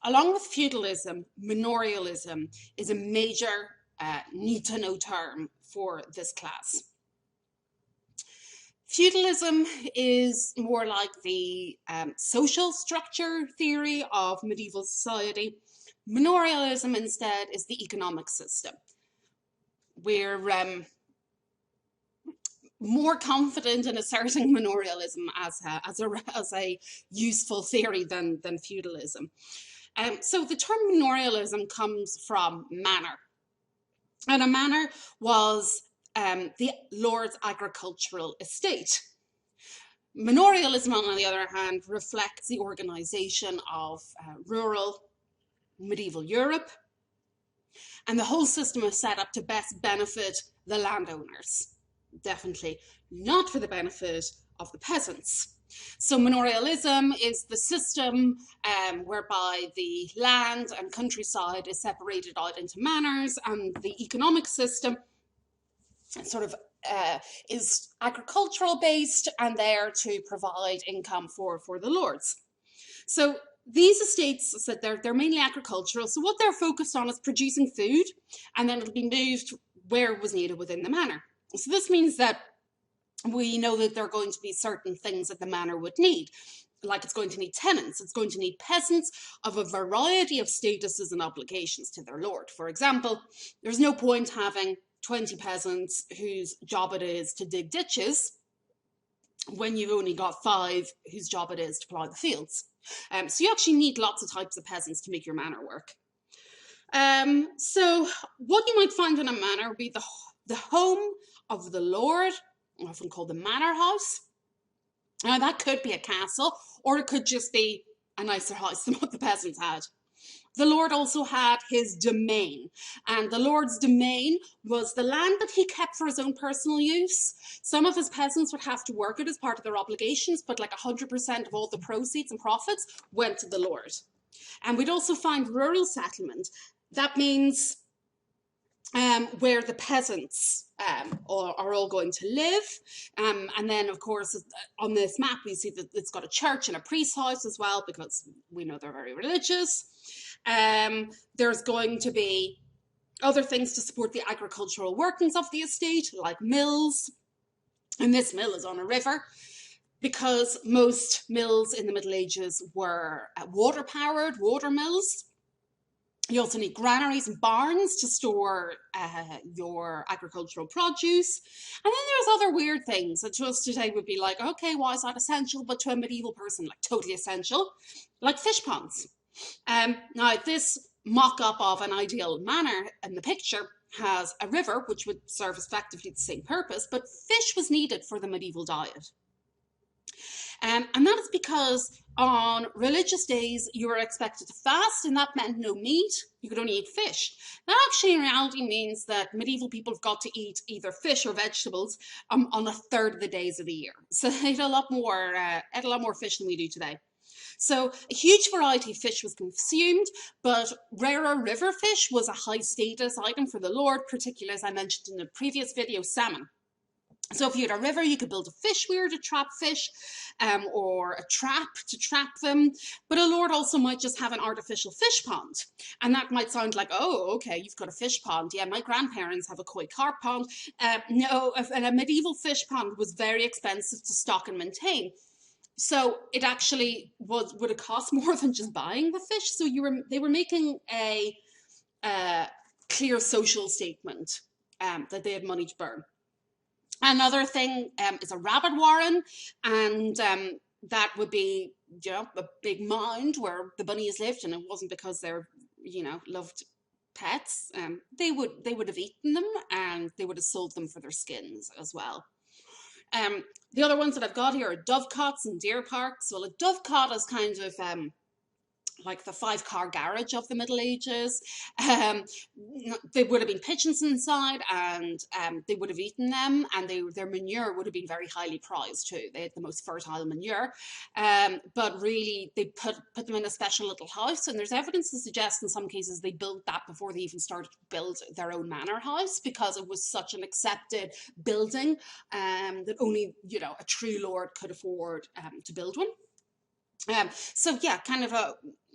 Along with feudalism, manorialism is a major need-to-know term for this class. Feudalism is more like the social structure theory of medieval society. Manorialism instead is the economic system. We're more confident in asserting manorialism as a useful theory than feudalism. So the term manorialism comes from manor. And a manor was the lord's agricultural estate. Manorialism, on the other hand, reflects the organisation of rural medieval Europe, and the whole system is set up to best benefit the landowners, definitely not for the benefit of the peasants. So manorialism is the system whereby the land and countryside is separated out into manors, and the economic system sort of is agricultural based and there to provide income for the lords. So these estates, so they're mainly agricultural. So what they're focused on is producing food, and then it'll be moved where it was needed within the manor. So this means that we know that there are going to be certain things that the manor would need. Like it's going to need tenants, it's going to need peasants of a variety of statuses and obligations to their lord. For example, there's no point having 20 peasants whose job it is to dig ditches when you've only got 5 whose job it is to plough the fields. So you actually need lots of types of peasants to make your manor work. So what you might find in a manor would be the home of the lord, often called the manor house. Now that could be a castle, or it could just be a nicer house than what the peasants had. The lord also had his domain, and the lord's domain was the land that he kept for his own personal use. Some of his peasants would have to work it as part of their obligations, but like 100% of all the proceeds and profits went to the lord. And we'd also find rural settlement. That means where the peasants are all going to live. And then, of course, on this map, we see that it's got a church and a priest's house as well, because we know they're very religious. There's going to be other things to support the agricultural workings of the estate, like mills. And this mill is on a river, because most mills in the Middle Ages were water-powered, water mills. You also need granaries and barns to store your agricultural produce. And then there's other weird things that to us today would be like, okay, why is that essential? But to a medieval person, like totally essential, like fish ponds. Now, this mock-up of an ideal manor in the picture has a river, which would serve effectively the same purpose, but fish was needed for the medieval diet. And that is because on religious days you were expected to fast, and that meant no meat. You could only eat fish. That actually in reality means that medieval people have got to eat either fish or vegetables on 1/3 of the days of the year. So they ate a lot more fish than we do today. So a huge variety of fish was consumed, but rarer river fish was a high status item for the lord, particularly, as I mentioned in the previous video, salmon. So if you had a river, you could build a fish weir to trap fish, or a trap to trap them. But a lord also might just have an artificial fish pond. And that might sound like, oh, okay, you've got a fish pond. Yeah, my grandparents have a koi carp pond. No, a medieval fish pond was very expensive to stock and maintain. So it actually would have cost more than just buying the fish. So they were making a clear social statement that they had money to burn. Another thing is a rabbit warren, and that would be, you know, a big mound where the bunnies lived, and it wasn't because they're, you know, loved pets. They would have eaten them, and they would have sold them for their skins as well. The other ones that I've got here are dovecots and deer parks. Well, a dovecot is kind of like the 5-car garage of the Middle Ages. They would have been pigeons inside, and they would have eaten them, and their manure would have been very highly prized too. They had the most fertile manure, but really they put them in a special little house, and there's evidence to suggest in some cases they built that before they even started to build their own manor house, because it was such an accepted building that only, you know, a true lord could afford to build one. So yeah, kind of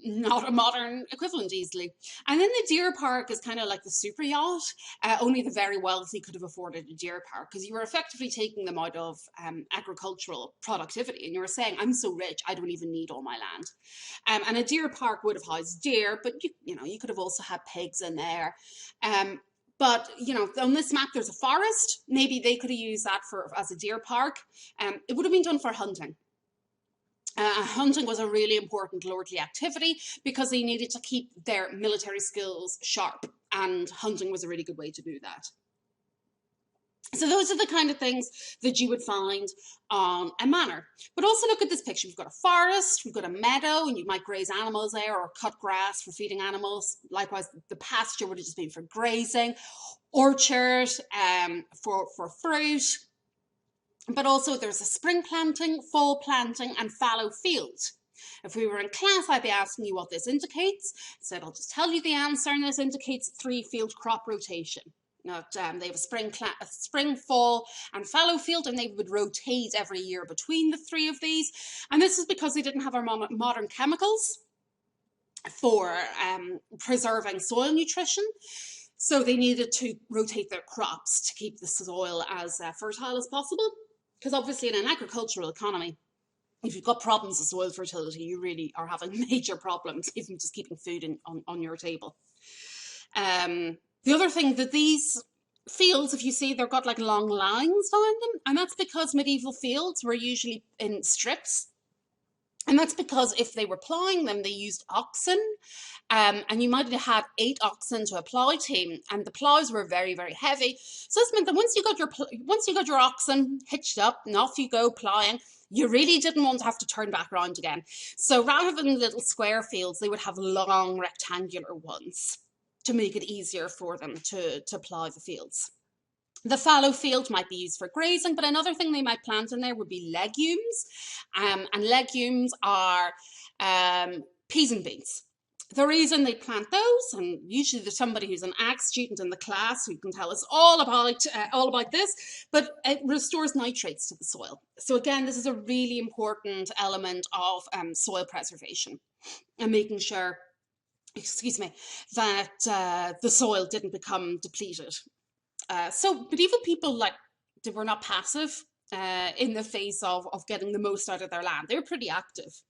not a modern equivalent easily. And then the deer park is kind of like the super yacht. Only the very wealthy could have afforded a deer park, because you were effectively taking them out of agricultural productivity, and you were saying, I'm so rich, I don't even need all my land. And a deer park would have housed deer, but you could have also had pigs in there. But on this map, there's a forest. Maybe they could have used that as a deer park. It would have been done for hunting. Hunting was a really important lordly activity because they needed to keep their military skills sharp, and hunting was a really good way to do that. So those are the kind of things that you would find on a manor. But also look at this picture. We've got a forest, we've got a meadow, and you might graze animals there or cut grass for feeding animals. Likewise, the pasture would have just been for grazing, orchard for fruit. But also there's a spring planting, fall planting, and fallow field. If we were in class, I'd be asking you what this indicates. Instead, I'll just tell you the answer, and this indicates 3-field crop rotation. They have a spring, fall, and fallow field, and they would rotate every year between the 3 of these. And this is because they didn't have our modern chemicals for preserving soil nutrition. So they needed to rotate their crops to keep the soil as fertile as possible. Because obviously in an agricultural economy, if you've got problems with soil fertility, you really are having major problems, even just keeping food on your table. The other thing that these fields, if you see, they've got like long lines down them, and that's because medieval fields were usually in strips. And that's because if they were ploughing them, they used oxen, and you might have had 8 oxen to a plough team, and the ploughs were very, very heavy. So this meant that once you got your oxen hitched up and off you go ploughing, you really didn't want to have to turn back around again. So rather than little square fields, they would have long rectangular ones to make it easier for them to plough the fields. The fallow field might be used for grazing, but another thing they might plant in there would be legumes. And legumes are peas and beans. The reason they plant those, and usually there's somebody who's an ag student in the class who can tell us all about this, but it restores nitrates to the soil. So again, this is a really important element of soil preservation and making sure, that the soil didn't become depleted. So medieval people, they were not passive in the face of getting the most out of their land. They were pretty active.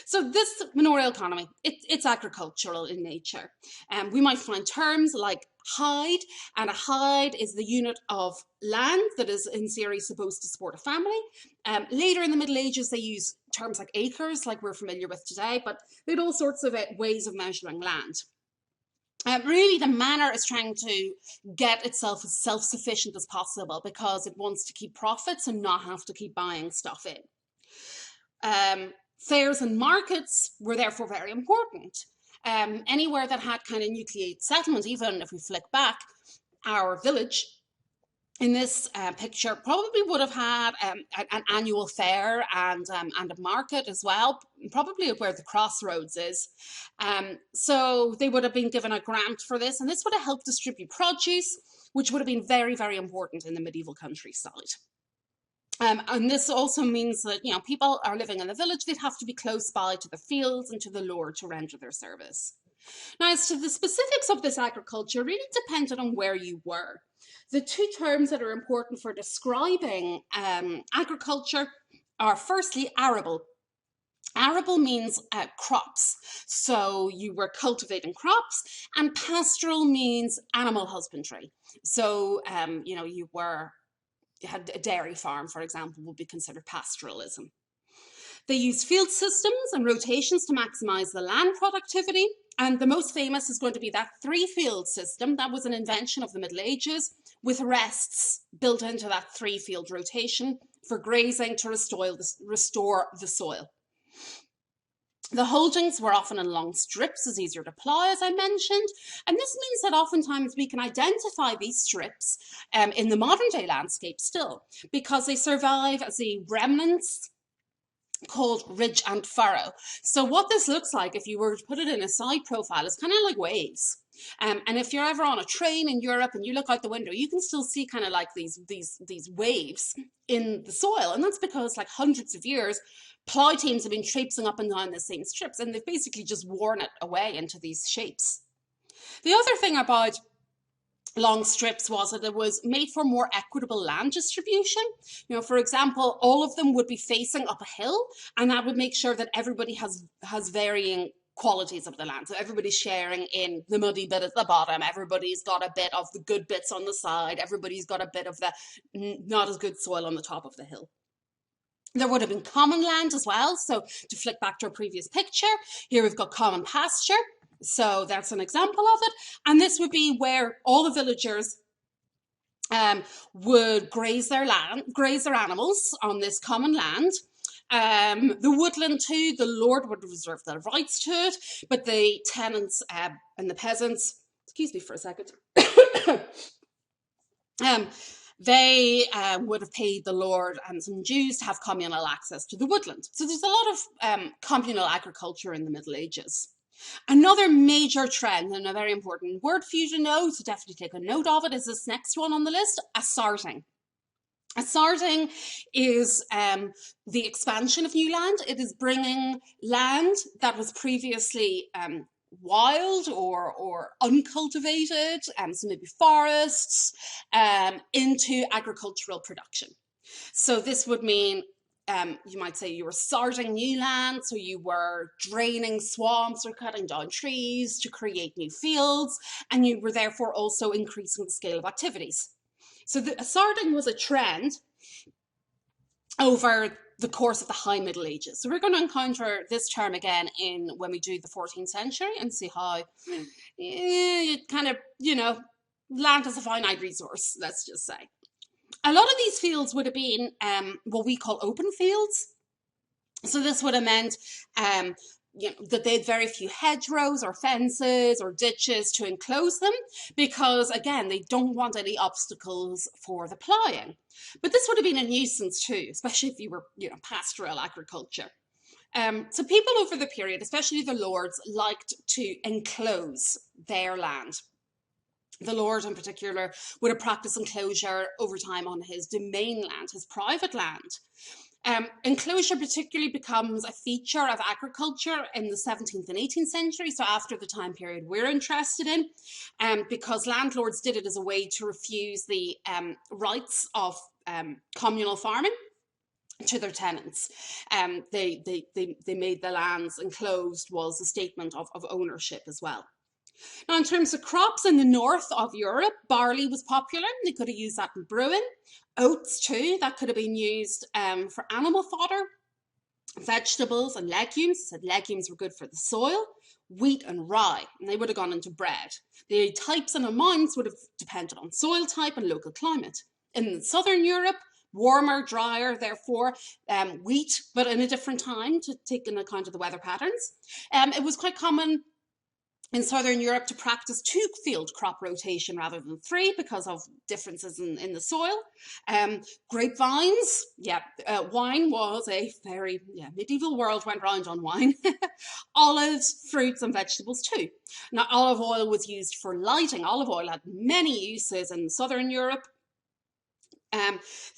So this manorial economy, it's agricultural in nature. We might find terms like hide, and a hide is the unit of land that is in theory supposed to support a family. Later in the Middle Ages, they use terms like acres, like we're familiar with today, but they had all sorts of ways of measuring land. Really, the manor is trying to get itself as self-sufficient as possible because it wants to keep profits and not have to keep buying stuff in. Fairs and markets were therefore very important. Anywhere that had kind of nucleated settlement, even if we flick back, our village in this picture probably would have had an annual fair and a market as well, probably where the crossroads is. So they would have been given a grant for this, and this would have helped distribute produce, which would have been very, very important in the medieval countryside. And this also means that, people are living in the village, they'd have to be close by to the fields and to the lord to render their service. Now, as to the specifics of this agriculture, really depended on where you were. The 2 terms that are important for describing agriculture are firstly arable. Arable means crops, so you were cultivating crops, and pastoral means animal husbandry. So, you had a dairy farm, for example, would be considered pastoralism. They used field systems and rotations to maximize the land productivity. And the most famous is going to be that 3-field system. That was an invention of the Middle Ages, with rests built into that 3-field rotation for grazing to restore the soil. The holdings were often in long strips, as easier to plough, as I mentioned. And this means that oftentimes we can identify these strips in the modern day landscape still, because they survive as the remnants called ridge and furrow. So what this looks like, if you were to put it in a side profile, is kind of like waves. And if you're ever on a train in Europe and you look out the window, you can still see kind of like these waves in the soil. And that's because like hundreds of years, plow teams have been traipsing up and down the same strips, and they've basically just worn it away into these shapes. The other thing about long strips was that it was made for more equitable land distribution. You know, for example, all of them would be facing up a hill, and that would make sure that everybody has varying qualities of the land. So everybody's sharing in the muddy bit at the bottom, everybody's got a bit of the good bits on the side, everybody's got a bit of the not as good soil on the top of the hill. There would have been common land as well. So to flick back to our previous picture, here we've got common pasture. So that's an example of it. And this would be where all the villagers would graze their animals on this common land. The woodland too, the Lord would reserve the rights to it, but the tenants and the peasants, excuse me for a second, they would have paid the Lord and some dues to have communal access to the woodland. So there's a lot of communal agriculture in the Middle Ages. Another major trend, and a very important word for you to know, so definitely take a note of it, is this next one on the list, asserting. Asserting is the expansion of new land. It is bringing land that was previously wild or uncultivated, so maybe forests, into agricultural production. So this would mean you might say you were starting new land, so you were draining swamps or cutting down trees to create new fields, and you were therefore also increasing the scale of activities. So the asserting was a trend over the course of the High Middle Ages. So we're going to encounter this term again when we do the 14th century and see how it kind of, land as a finite resource, let's just say. A lot of these fields would have been what we call open fields. So this would have meant that they had very few hedgerows or fences or ditches to enclose them because, again, they don't want any obstacles for the ploughing. But this would have been a nuisance too, especially if you were, pastoral agriculture. So people over the period, especially the lords, liked to enclose their land. The Lord in particular would have practiced enclosure over time on his domain land, his private land. Enclosure particularly becomes a feature of agriculture in the 17th and 18th century, so after the time period we're interested in, because landlords did it as a way to refuse the rights of communal farming to their tenants. They made the lands enclosed was a statement of ownership as well. Now, in terms of crops in the north of Europe, barley was popular. They could have used that in brewing. Oats too, that could have been used for animal fodder. Vegetables and legumes, said legumes were good for the soil. Wheat and rye, and they would have gone into bread. The types and amounts would have depended on soil type and local climate. In southern Europe, warmer, drier, therefore, wheat, but in a different time to take into account of the weather patterns. It was quite common in southern Europe to practice 2-field crop rotation rather than 3 because of differences in the soil. Grapevines, wine was a very medieval world went round on wine. Olives, fruits and vegetables too. Now olive oil was used for lighting. Olive oil had many uses in southern Europe.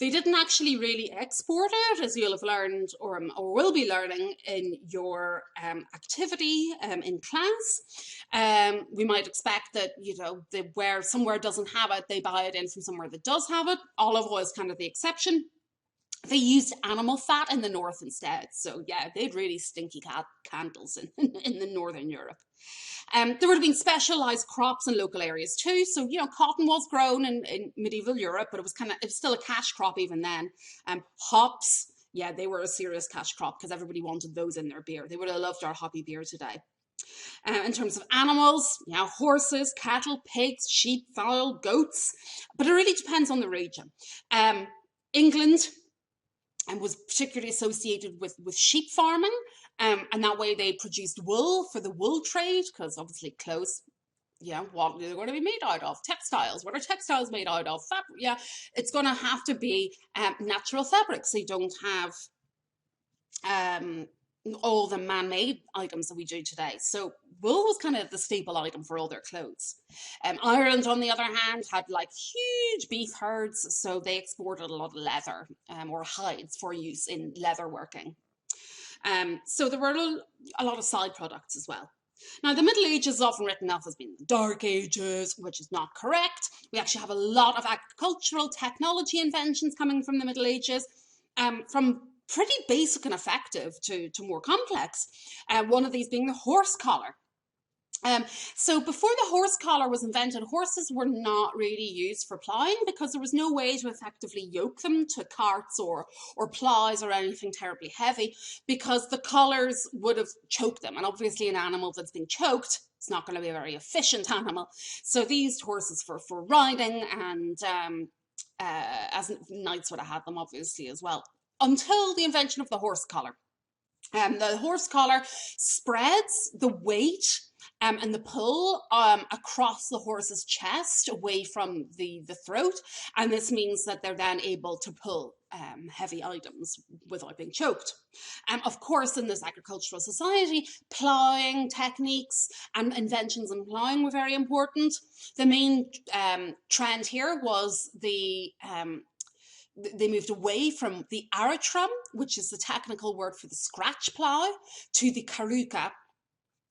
They didn't actually really export it, as you'll have learned or will be learning in your activity in class. We might expect that, where somewhere doesn't have it, they buy it in from somewhere that does have it. Olive oil is kind of the exception. They used animal fat in the north instead. So yeah, they had really stinky candles in the northern Europe. There would have been specialised crops in local areas too. So, cotton was grown in medieval Europe, but it was still a cash crop even then. Hops, they were a serious cash crop because everybody wanted those in their beer. They would have loved our hoppy beer today. In terms of animals, horses, cattle, pigs, sheep, fowl, goats, but it really depends on the region. England was particularly associated with sheep farming. And that way they produced wool for the wool trade, because obviously clothes, what are they going to be made out of? Textiles. What are textiles made out of? Fabric. It's going to have to be natural fabrics. They don't have all the man-made items that we do today. So wool was kind of the staple item for all their clothes. Ireland, on the other hand, had like huge beef herds, so they exported a lot of leather or hides for use in leather working. So there were a lot of side products as well. Now, the Middle Ages is often written off as being the Dark Ages, which is not correct. We actually have a lot of agricultural technology inventions coming from the Middle Ages, from pretty basic and effective to more complex. One of these being the horse collar. So before the horse collar was invented, horses were not really used for ploughing because there was no way to effectively yoke them to carts or ploughs or anything terribly heavy, because the collars would have choked them. And obviously an animal that's been choked, it's not going to be a very efficient animal. So these horses for riding, and as knights would have had them obviously as well, until the invention of the horse collar. The horse collar spreads the weight and the pull across the horse's chest away from the throat, and this means that they're then able to pull heavy items without being choked. Of course, in this agricultural society, ploughing techniques and inventions in ploughing were very important. The main trend here was they moved away from the aratrum, which is the technical word for the scratch plough, to the caruca,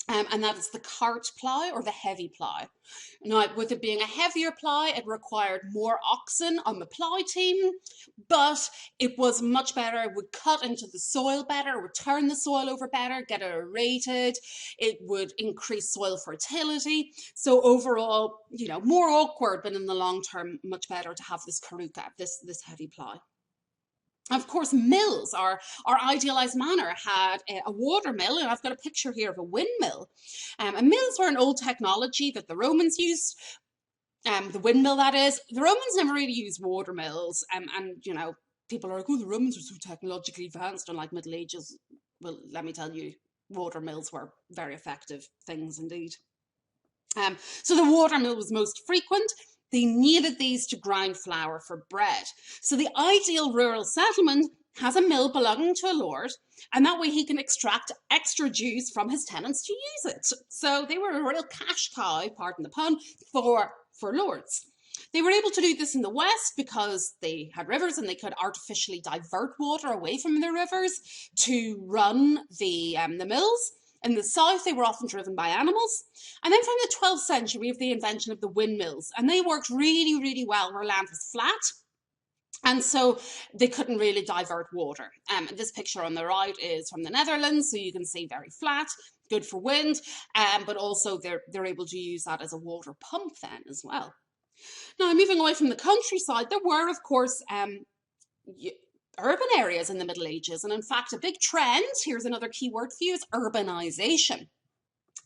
and that is the cart plough or the heavy plough. Now, with it being a heavier plough, it required more oxen on the plough team, but it was much better. It would cut into the soil better, it would turn the soil over better, get it aerated, it would increase soil fertility. So overall, more awkward, but in the long term, much better to have this caruca, this heavy plough. Of course, mills, our idealized manner, had a water mill, and I've got a picture here of a windmill. And mills were an old technology that the Romans used. The windmill, that is. The Romans never really used water mills, and people are like, oh, the Romans are so technologically advanced, unlike Middle Ages. Well, let me tell you, water mills were very effective things indeed. So the water mill was most frequent. They needed these to grind flour for bread. So the ideal rural settlement has a mill belonging to a lord, and that way he can extract extra dues from his tenants to use it. So they were a real cash cow, pardon the pun, for lords. They were able to do this in the West because they had rivers and they could artificially divert water away from the rivers to run the mills. In the south, they were often driven by animals. And then from the 12th century, we have the invention of the windmills. And they worked really, really well where land was flat. And so they couldn't really divert water. This picture on the right is from the Netherlands. So you can see very flat, good for wind. But also they're able to use that as a water pump then as well. Now, moving away from the countryside, there were, of course, urban areas in the Middle Ages. And in fact, a big trend, here's another key word for you, is urbanization.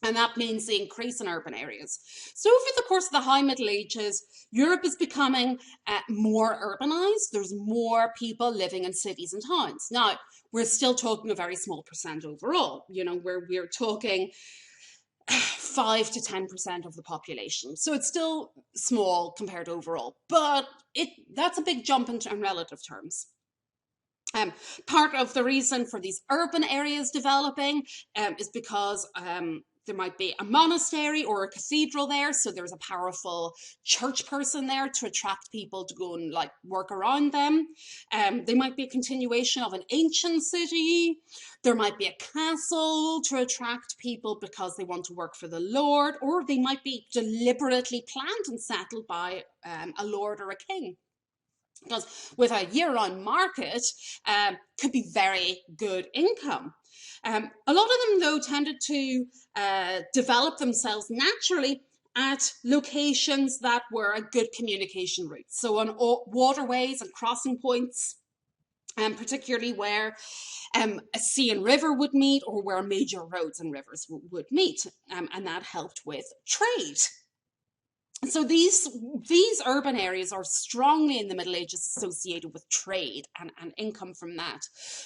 And that means the increase in urban areas. So over the course of the High Middle Ages, Europe is becoming more urbanized. There's more people living in cities and towns. Now, we're still talking a very small percent overall, where we're talking 5 to 10% of the population. So it's still small compared to overall, but that's a big jump in relative terms. Part of the reason for these urban areas developing is because there might be a monastery or a cathedral there, so there's a powerful church person there to attract people to go and work around them. There might be a continuation of an ancient city. There might be a castle to attract people because they want to work for the Lord, or they might be deliberately planned and settled by a lord or a king. Because with a year-round market, could be very good income. A lot of them, though, tended to develop themselves naturally at locations that were a good communication route. So on waterways and crossing points, particularly where a sea and river would meet, or where major roads and rivers would meet. And that helped with trade. So these urban areas are strongly in the Middle Ages associated with trade and income from that.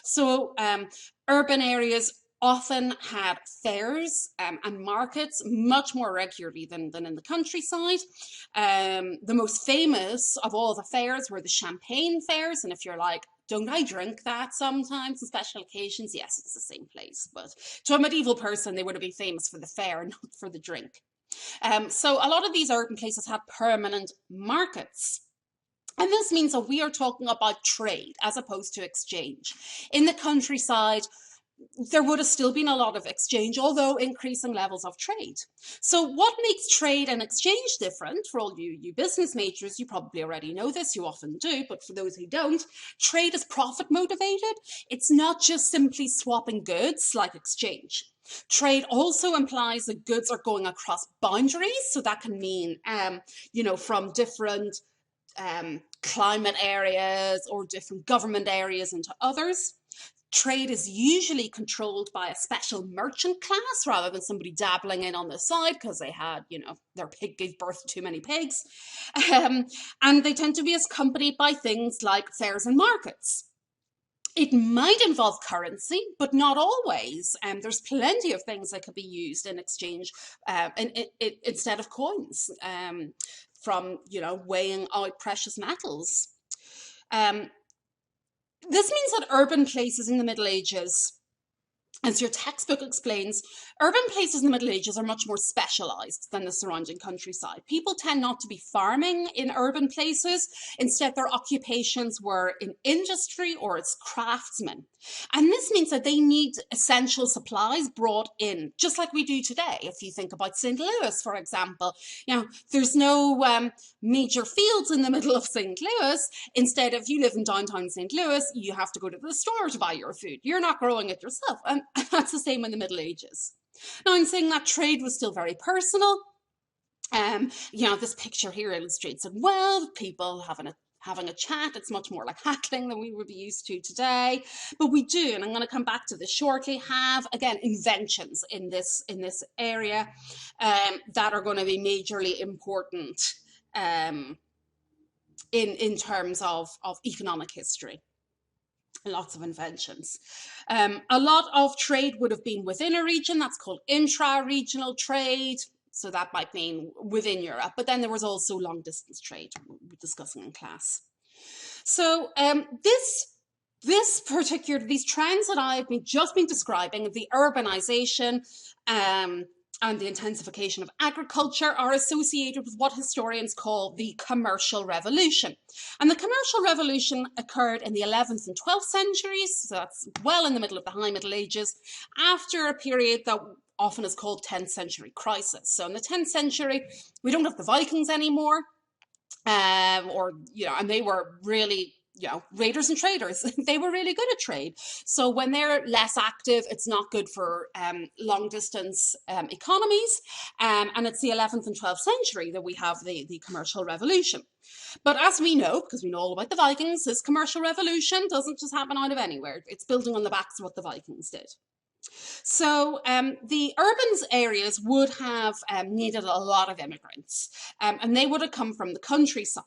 So urban areas often had fairs and markets much more regularly than in the countryside. The most famous of all the fairs were the Champagne fairs. And if you're like, don't I drink that sometimes on special occasions? Yes, it's the same place, but to a medieval person, they would have been famous for the fair and not for the drink. So a lot of these urban places have permanent markets. And this means that we are talking about trade as opposed to exchange. In the countryside, there would have still been a lot of exchange, although increasing levels of trade. So what makes trade and exchange different? For all you business majors, you probably already know this, you often do, but for those who don't, trade is profit motivated. It's not just simply swapping goods like exchange. Trade also implies that goods are going across boundaries. So that can mean, from different climate areas or different government areas into others. Trade is usually controlled by a special merchant class rather than somebody dabbling in on the side because they had, their pig gave birth to too many pigs. And they tend to be accompanied by things like fairs and markets. It might involve currency, but not always. There's plenty of things that could be used in exchange instead of coins, from, weighing out precious metals. This means that urban places in the Middle Ages, as your textbook explains, urban places in the Middle Ages are much more specialised than the surrounding countryside. People tend not to be farming in urban places. Instead, their occupations were in industry or as craftsmen. And this means that they need essential supplies brought in, just like we do today. If you think about St. Louis, for example, there's no major fields in the middle of St. Louis. Instead, if you live in downtown St. Louis, you have to go to the store to buy your food. You're not growing it yourself. And that's the same in the Middle Ages. Now, I'm saying that trade was still very personal. This picture here illustrates it well. People having a chat. It's much more like haggling than we would be used to today. But we do, and I'm going to come back to this shortly, have, again, inventions in this area that are going to be majorly important in terms of economic history. Lots of inventions. A lot of trade would have been within a region. That's called intra-regional trade. So that might mean within Europe. But then there was also long-distance trade we're discussing in class. So these trends that I've just been describing, the urbanization, and the intensification of agriculture are associated with what historians call the commercial revolution. And the commercial revolution occurred in the 11th and 12th centuries, so that's well in the middle of the High Middle Ages, after a period that often is called 10th century crisis. So in the 10th century, we don't have the Vikings anymore, and they were really raiders and traders. They were really good at trade. So when they're less active, it's not good for long distance economies. And it's the 11th and 12th century that we have the commercial revolution. But as we know, because we know all about the Vikings, this commercial revolution doesn't just happen out of anywhere. It's building on the backs of what the Vikings did. So the urban areas would have needed a lot of immigrants, and they would have come from the countryside.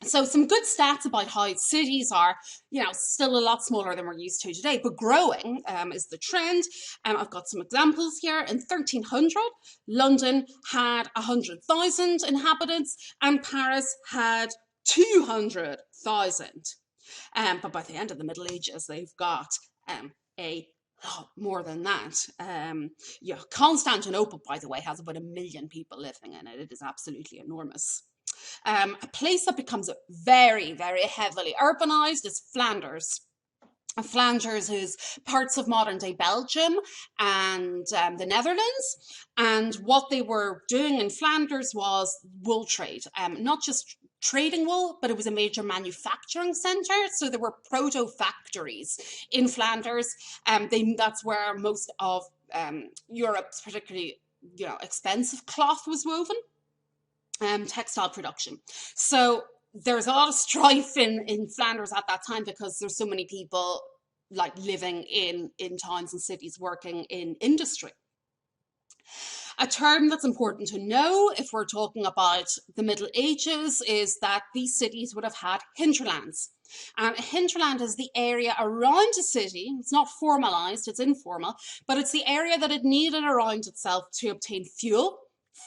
So some good stats about how cities are, still a lot smaller than we're used to today, but growing is the trend. I've got some examples here. In 1300, London had 100,000 inhabitants and Paris had 200,000. But by the end of the Middle Ages, they've got more than that. Constantinople, by the way, has about 1 million people living in it. It is absolutely enormous. A place that becomes very, very heavily urbanized is Flanders. Flanders is parts of modern-day Belgium and the Netherlands. And what they were doing in Flanders was wool trade, not just trading wool, but it was a major manufacturing centre. So there were proto-factories in Flanders. That's where most of Europe's particularly expensive cloth was woven. Textile production. So there's a lot of strife in Flanders at that time because there's so many people living in towns and cities working in industry. A term that's important to know if we're talking about the Middle Ages is that these cities would have had hinterlands. And a hinterland is the area around a city. It's not formalized, it's informal, but it's the area that it needed around itself to obtain fuel,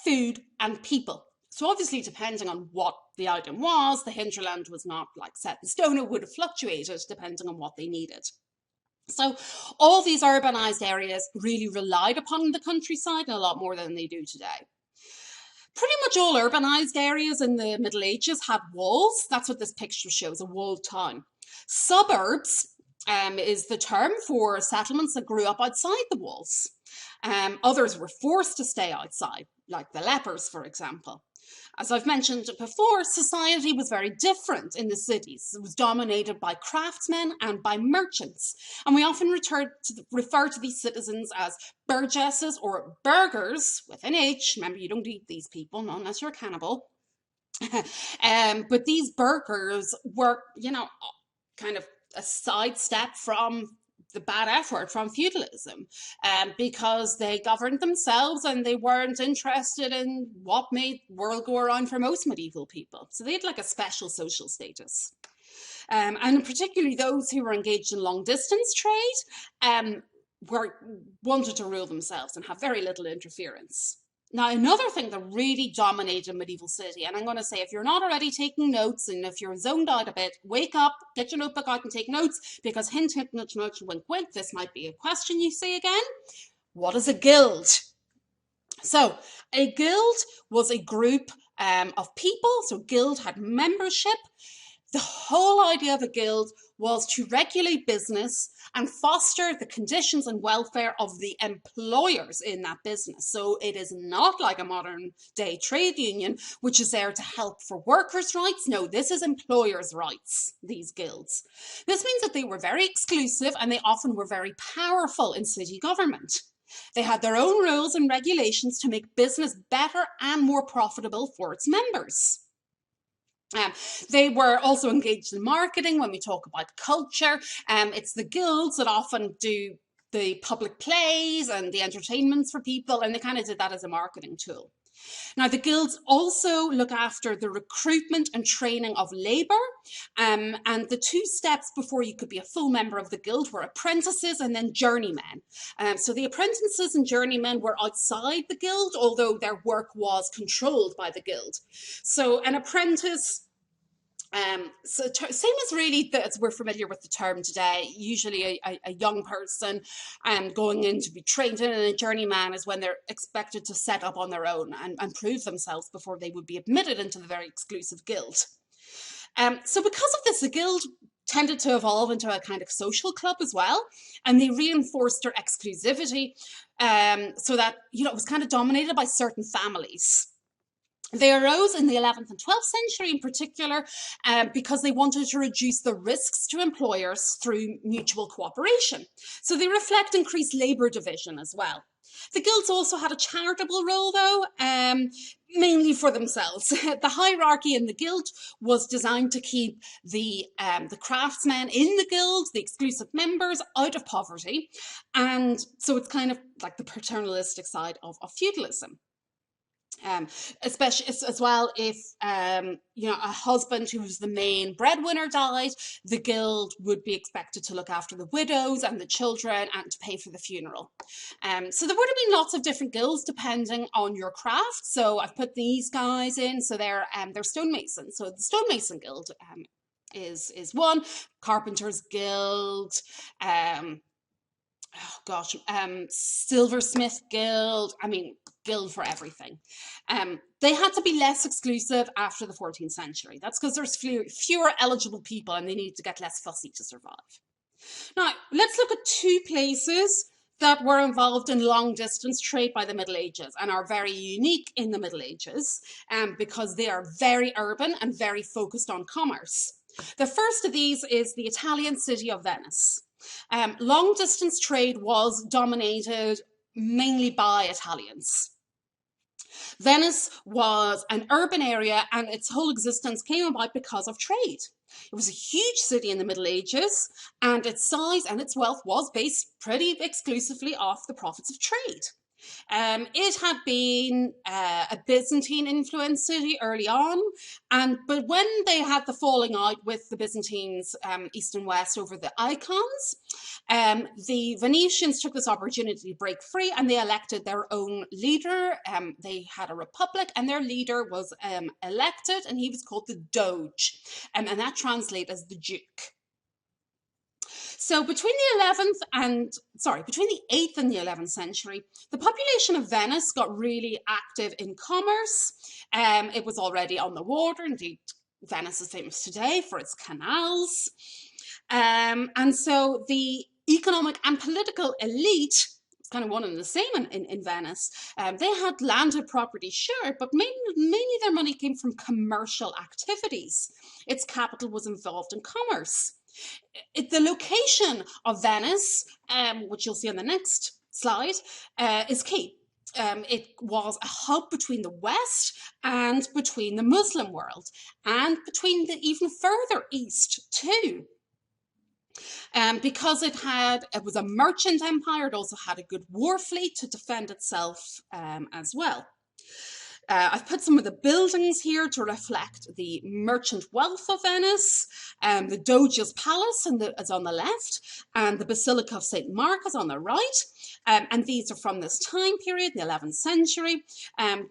food, and people. So obviously, depending on what the item was, the hinterland was not like set in stone. It would have fluctuated depending on what they needed. So all these urbanized areas really relied upon the countryside a lot more than they do today. Pretty much all urbanized areas in the Middle Ages had walls. That's what this picture shows, a walled town. Suburbs is the term for settlements that grew up outside the walls. Others were forced to stay outside, like the lepers, for example. As I've mentioned before, society was very different in the cities. It was dominated by craftsmen and by merchants. And we often refer to these citizens as burgesses or burghers with an H. Remember, you don't eat these people, not unless you're a cannibal. But these burghers were, kind of a sidestep from the bad F word, from feudalism, because they governed themselves and they weren't interested in what made the world go around for most medieval people. So they had like a special social status. And particularly those who were engaged in long distance trade wanted to rule themselves and have very little interference. Now, another thing that really dominated a medieval city, and I'm going to say, if you're not already taking notes and if you're zoned out a bit, wake up, get your notebook out and take notes, because hint, hint, nudge, nudge, wink, wink, this might be a question you see again. What is a guild? So, a guild was a group of people, so guild had membership. The whole idea of a guild was to regulate business and foster the conditions and welfare of the employers in that business. So it is not like a modern day trade union, which is there to help for workers' rights. No, this is employers' rights, these guilds. This means that they were very exclusive and they often were very powerful in city government. They had their own rules and regulations to make business better and more profitable for its members. They were also engaged in marketing. When we talk about culture, it's the guilds that often do the public plays and the entertainments for people, and they kind of did that as a marketing tool. Now, the guilds also look after the recruitment and training of labour, and the two steps before you could be a full member of the guild were apprentices and then journeymen. So the apprentices and journeymen were outside the guild, although their work was controlled by the guild. So an apprentice, same as really as we're familiar with the term today, usually a young person going in to be trained in, and a journeyman is when they're expected to set up on their own and prove themselves before they would be admitted into the very exclusive guild. So because of this, the guild tended to evolve into a kind of social club as well, and they reinforced their exclusivity so that, it was kind of dominated by certain families. They arose in the 11th and 12th century in particular because they wanted to reduce the risks to employers through mutual cooperation. So they reflect increased labour division as well. The guilds also had a charitable role, though, mainly for themselves. The hierarchy in the guild was designed to keep the craftsmen in the guild, the exclusive members, out of poverty. And so it's kind of like the paternalistic side of feudalism. Especially as well if a husband who was the main breadwinner died, the guild would be expected to look after the widows and the children and to pay for the funeral. So there would have been lots of different guilds depending on your craft. So I've put these guys in. So they're stonemasons. So the stonemason guild is one. Carpenters guild. Silversmith guild. Guild for everything. They had to be less exclusive after the 14th century. That's because there's fewer eligible people and they needed to get less fussy to survive. Now, let's look at two places that were involved in long distance trade by the Middle Ages and are very unique in the Middle Ages because they are very urban and very focused on commerce. The first of these is the Italian city of Venice. Long distance trade was dominated mainly by Italians. Venice was an urban area and its whole existence came about because of trade. It was a huge city in the Middle Ages and its size and its wealth was based pretty exclusively off the profits of trade. It had been a Byzantine influenced city early on, but when they had the falling out with the Byzantines east and west over the icons, the Venetians took this opportunity to break free and they elected their own leader. They had a republic and their leader was elected, and he was called the Doge, and that translates as the Duke. So between the 8th and the 11th century, the population of Venice got really active in commerce. It was already on the water. Indeed, Venice is famous today for its canals. And so the economic and political elite, it's kind of one and the same in Venice. They had landed property, sure, but mainly their money came from commercial activities. Its capital was involved in commerce. The location of Venice, which you'll see on the next slide, is key. It was a hub between the West and between the Muslim world, and between the even further east too. Because it was a merchant empire, it also had a good war fleet to defend itself as well. I've put some of the buildings here to reflect the merchant wealth of Venice. The Doge's Palace is on the left, and the Basilica of St. Mark is on the right. And these are from this time period, the 11th century. And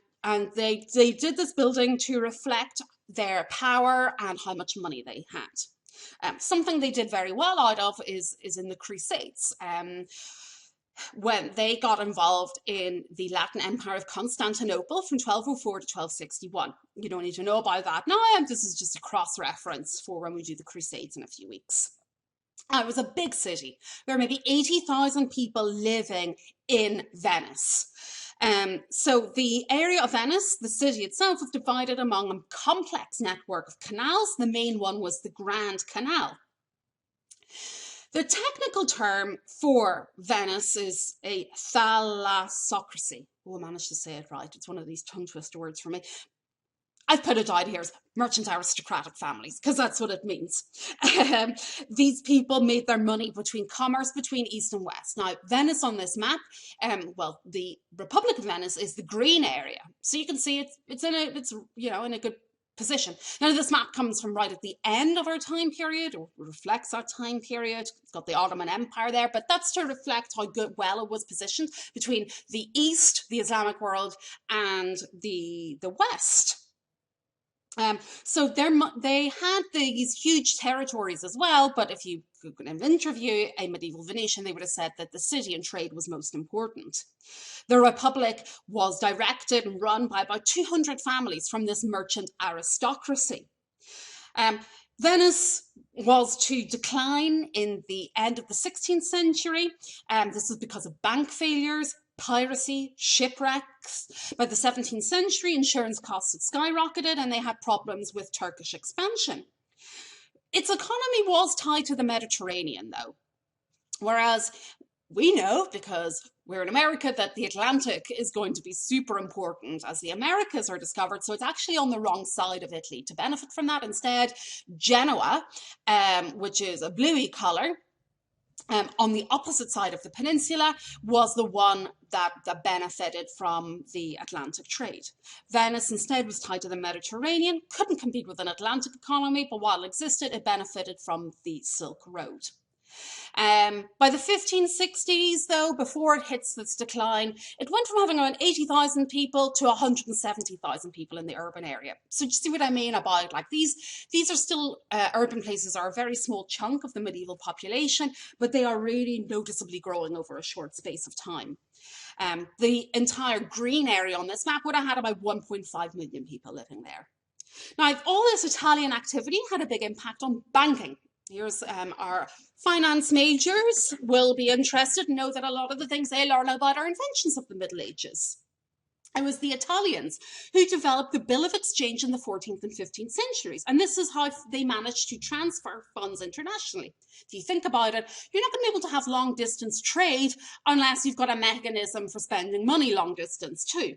they did this building to reflect their power and how much money they had. Something they did very well out of is in the Crusades. When they got involved in the Latin Empire of Constantinople from 1204 to 1261. You don't need to know about that now. This is just a cross-reference for when we do the Crusades in a few weeks. It was a big city. There were maybe 80,000 people living in Venice. So the area of Venice, the city itself, was divided among a complex network of canals. The main one was the Grand Canal. The technical term for Venice is a thalassocracy. Oh, I managed to say it right. It's one of these tongue twister words for me. I've put it down here as merchant aristocratic families, because that's what it means. These people made their money between commerce between East and West. Now, Venice on this map, well, the Republic of Venice is the green area. So you can see it's in a good position. Now, this map comes from right at the end of our time period, or reflects our time period. It's got the Ottoman Empire there, but that's to reflect how well it was positioned between the East, the Islamic world, and the West. So they had these huge territories as well, but if you could interview a medieval Venetian, they would have said that the city and trade was most important. The Republic was directed and run by about 200 families from this merchant aristocracy. Venice was to decline in the end of the 16th century. This was because of bank failures, piracy, shipwrecks. By the 17th century, insurance costs had skyrocketed and they had problems with Turkish expansion. Its economy was tied to the Mediterranean, though, whereas we know, because we're in America, that the Atlantic is going to be super important as the Americas are discovered. So it's actually on the wrong side of Italy to benefit from that. Instead, Genoa, which is a bluey colour, on the opposite side of the peninsula, was the one that benefited from the Atlantic trade. Venice instead was tied to the Mediterranean, couldn't compete with an Atlantic economy, but while it existed, it benefited from the Silk Road. By the 1560s, though, before it hits this decline, it went from having around 80,000 people to 170,000 people in the urban area. So you see what I mean about, like, these are still, urban places are a very small chunk of the medieval population, but they are really noticeably growing over a short space of time. The entire green area on this map would have had about 1.5 million people living there. Now, all this Italian activity had a big impact on banking. Here's our finance majors will be interested and know that a lot of the things they learn about are inventions of the Middle Ages. It was the Italians who developed the bill of exchange in the 14th and 15th centuries. And this is how they managed to transfer funds internationally. If you think about it, you're not going to be able to have long distance trade unless you've got a mechanism for spending money long distance too.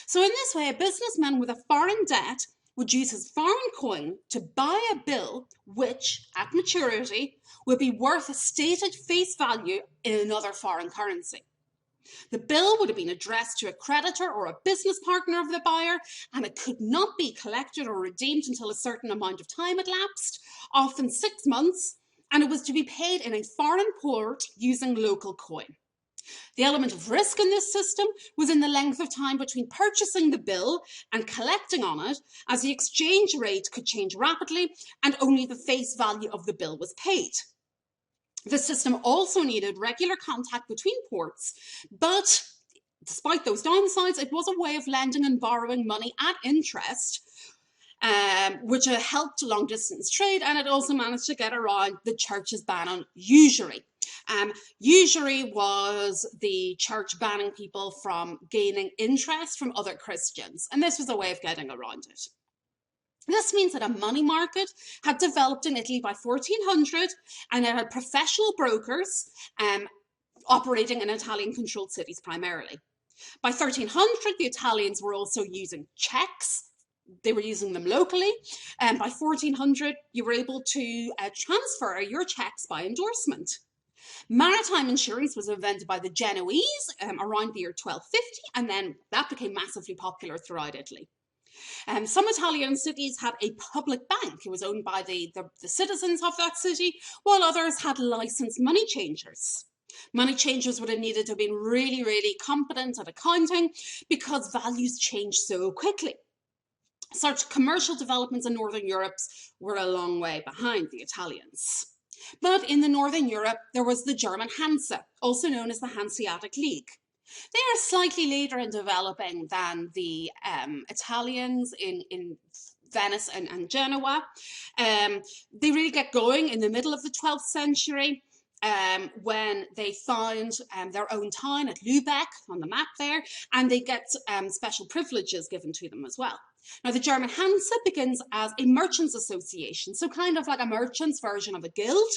So in this way, a businessman with a foreign debt would use his foreign coin to buy a bill which, at maturity, would be worth a stated face value in another foreign currency. The bill would have been addressed to a creditor or a business partner of the buyer, and it could not be collected or redeemed until a certain amount of time had lapsed, often 6 months, and it was to be paid in a foreign port using local coin. The element of risk in this system was in the length of time between purchasing the bill and collecting on it, as the exchange rate could change rapidly and only the face value of the bill was paid. The system also needed regular contact between ports, but despite those downsides, it was a way of lending and borrowing money at interest, which helped long-distance trade, and it also managed to get around the church's ban on usury. Usury was the church banning people from gaining interest from other Christians, and this was a way of getting around it. This means that a money market had developed in Italy by 1400, and it had professional brokers operating in Italian-controlled cities primarily. By 1300, the Italians were also using checks. They were using them locally, and by 1400, you were able to transfer your checks by endorsement. Maritime insurance was invented by the Genoese around the year 1250, and then that became massively popular throughout Italy. Some Italian cities had a public bank. It was owned by the citizens of that city, while others had licensed money changers. Money changers would have needed to have been really, really competent at accounting because values changed so quickly. Such commercial developments in Northern Europe were a long way behind the Italians. But in the Northern Europe, there was the German Hanse, also known as the Hanseatic League. They are slightly later in developing than the Italians in Venice and Genoa. They really get going in the middle of the 12th century when they found their own town at Lübeck on the map there, and they get special privileges given to them as well. Now, the German Hanse begins as a merchants' association, so kind of like a merchants' version of a guild.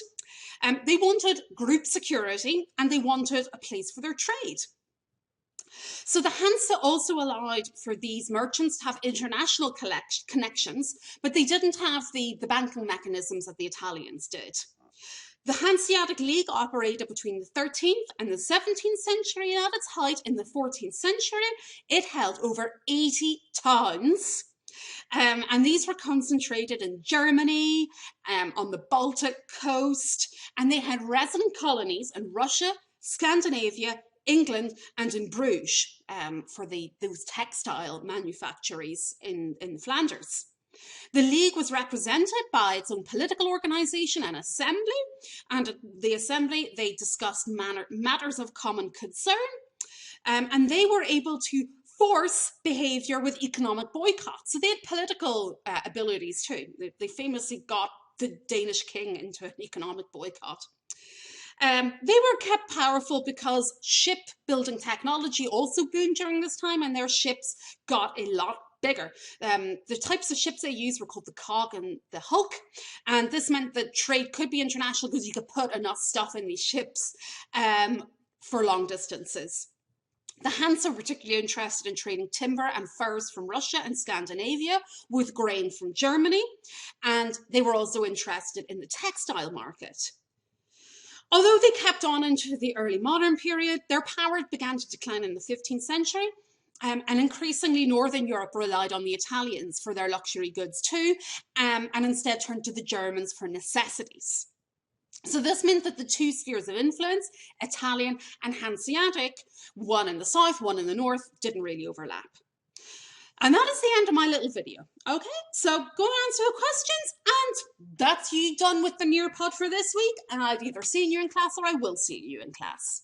They wanted group security, and they wanted a place for their trade. So the Hanse also allowed for these merchants to have international connections, but they didn't have the banking mechanisms that the Italians did. The Hanseatic League operated between the 13th and the 17th century, and at its height in the 14th century, it held over 80 towns. And these were concentrated in Germany, on the Baltic coast, and they had resident colonies in Russia, Scandinavia, England, and in Bruges for those textile manufactories in Flanders. The League was represented by its own political organisation and assembly, and at the assembly they discussed matters of common concern, and they were able to force behaviour with economic boycotts. So they had political abilities too. They famously got the Danish king into an economic boycott. They were kept powerful because shipbuilding technology also boomed during this time, and their ships got a lot bigger. The types of ships they used were called the Cog and the Hulk, and this meant that trade could be international because you could put enough stuff in these ships for long distances. The Hanse were particularly interested in trading timber and furs from Russia and Scandinavia with grain from Germany, and they were also interested in the textile market. Although they kept on into the early modern period, their power began to decline in the 15th century, and increasingly Northern Europe relied on the Italians for their luxury goods too, and instead turned to the Germans for necessities. So this meant that the two spheres of influence, Italian and Hanseatic, one in the south, one in the north, didn't really overlap. And that is the end of my little video. Okay, so go and answer the questions, and that's you done with the Nearpod for this week, and I've either seen you in class or I will see you in class.